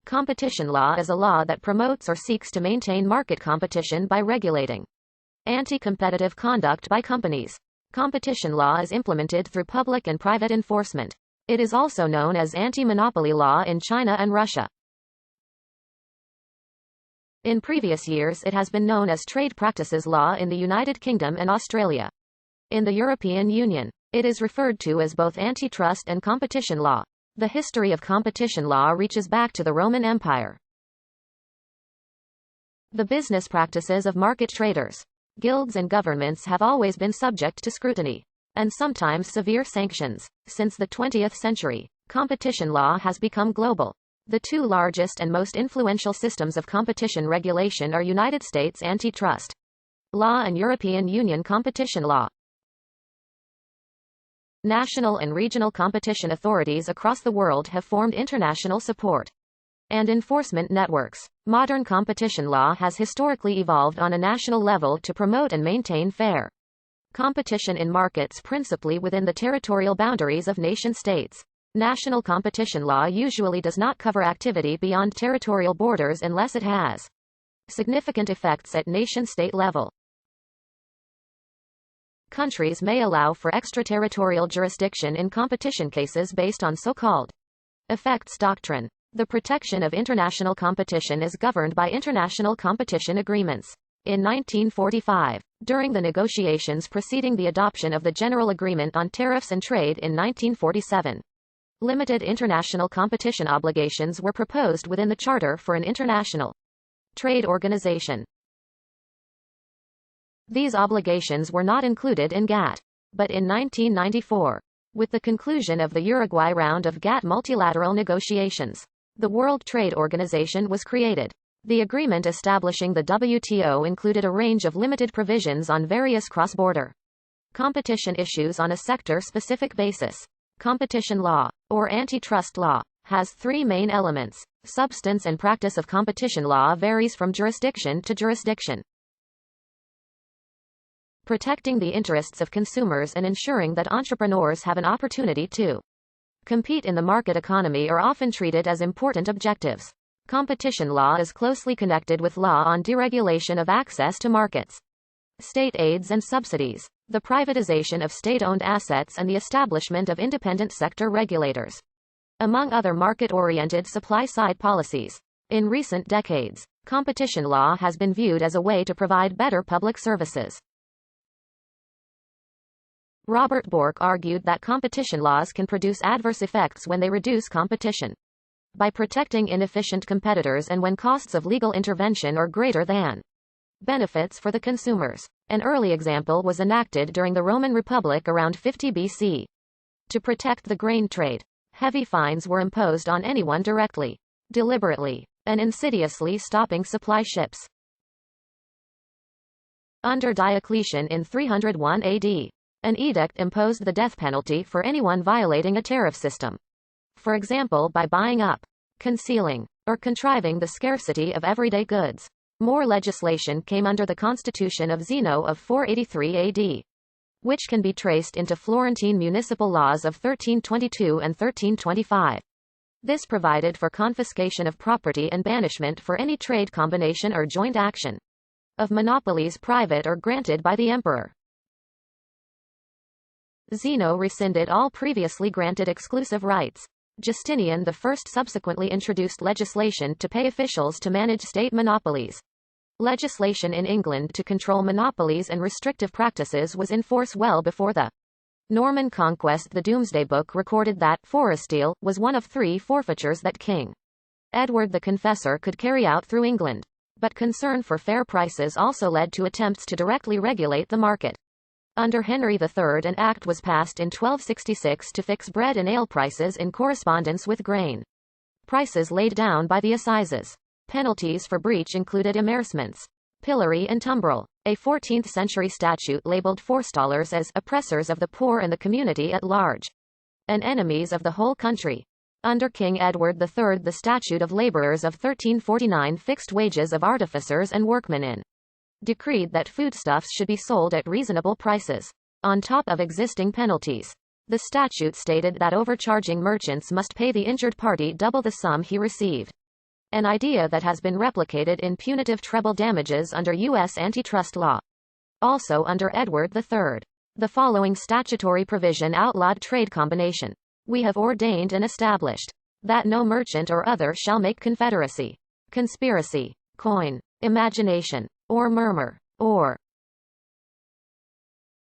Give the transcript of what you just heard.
Competition law is a law that promotes or seeks to maintain market competition by regulating anti-competitive conduct by companies. Competition law is implemented through public and private enforcement. It is also known as anti-monopoly law in China and Russia. In previous years it has been known as trade practices law in the United Kingdom and Australia. In the European Union, it is referred to as both antitrust and competition law. The history of competition law reaches back to the Roman Empire. The business practices of market traders. Guilds and governments have always been subject to scrutiny, and sometimes severe sanctions. Since the 20th century, competition law has become global. The two largest and most influential systems of competition regulation are United States antitrust law and European Union competition law. National and regional competition authorities across the world have formed international support and enforcement networks. Modern competition law has historically evolved on a national level to promote and maintain fair competition in markets principally within the territorial boundaries of nation-states. National competition law usually does not cover activity beyond territorial borders unless it has significant effects at nation-state level. Countries may allow for extraterritorial jurisdiction in competition cases based on so-called effects doctrine. The protection of international competition is governed by international competition agreements. In 1945, during the negotiations preceding the adoption of the General Agreement on Tariffs and Trade in 1947, limited international competition obligations were proposed within the Charter for an International Trade Organization. These obligations were not included in GATT. But in 1994, with the conclusion of the Uruguay round of GATT multilateral negotiations, the World Trade Organization was created. The agreement establishing the WTO included a range of limited provisions on various cross-border competition issues on a sector-specific basis. Competition law, or antitrust law, has three main elements. Substance and practice of competition law varies from jurisdiction to jurisdiction. Protecting the interests of consumers and ensuring that entrepreneurs have an opportunity to compete in the market economy are often treated as important objectives. Competition law is closely connected with law on deregulation of access to markets, state aids and subsidies, the privatization of state-owned assets and the establishment of independent sector regulators, among other market-oriented supply-side policies. In recent decades, competition law has been viewed as a way to provide better public services. Robert Bork argued that competition laws can produce adverse effects when they reduce competition by protecting inefficient competitors and when costs of legal intervention are greater than benefits for the consumers. An early example was enacted during the Roman Republic around 50 BC. To protect the grain trade, heavy fines were imposed on anyone directly, deliberately, and insidiously stopping supply ships. Under Diocletian in 301 AD, an edict imposed the death penalty for anyone violating a tariff system. For example, by buying up, concealing, or contriving the scarcity of everyday goods. More legislation came under the Constitution of Zeno of 483 AD, which can be traced into Florentine municipal laws of 1322 and 1325. This provided for confiscation of property and banishment for any trade combination or joint action of monopolies private or granted by the emperor. Zeno rescinded all previously granted exclusive rights. Justinian I subsequently introduced legislation to pay officials to manage state monopolies. Legislation in England to control monopolies and restrictive practices was in force well before the Norman conquest. The Domesday Book recorded that foresteal was one of 3 forfeitures that King Edward the Confessor could carry out through England. But concern for fair prices also led to attempts to directly regulate the market. Under Henry III, an act was passed in 1266 to fix bread and ale prices in correspondence with grain prices laid down by the assizes. Penalties for breach included amercements, pillory and tumbrel. A 14th-century statute labeled forestallers as oppressors of the poor and the community at large, and enemies of the whole country. Under King Edward III, the Statute of Labourers of 1349 fixed wages of artificers and workmen and decreed that foodstuffs should be sold at reasonable prices, on top of existing penalties. The statute stated that overcharging merchants must pay the injured party double the sum he received. an idea that has been replicated in punitive treble damages under U.S. antitrust law. Also under Edward III. The following statutory provision outlawed trade combination. We have ordained and established that no merchant or other shall make confederacy, conspiracy, coin, imagination, or murmur, or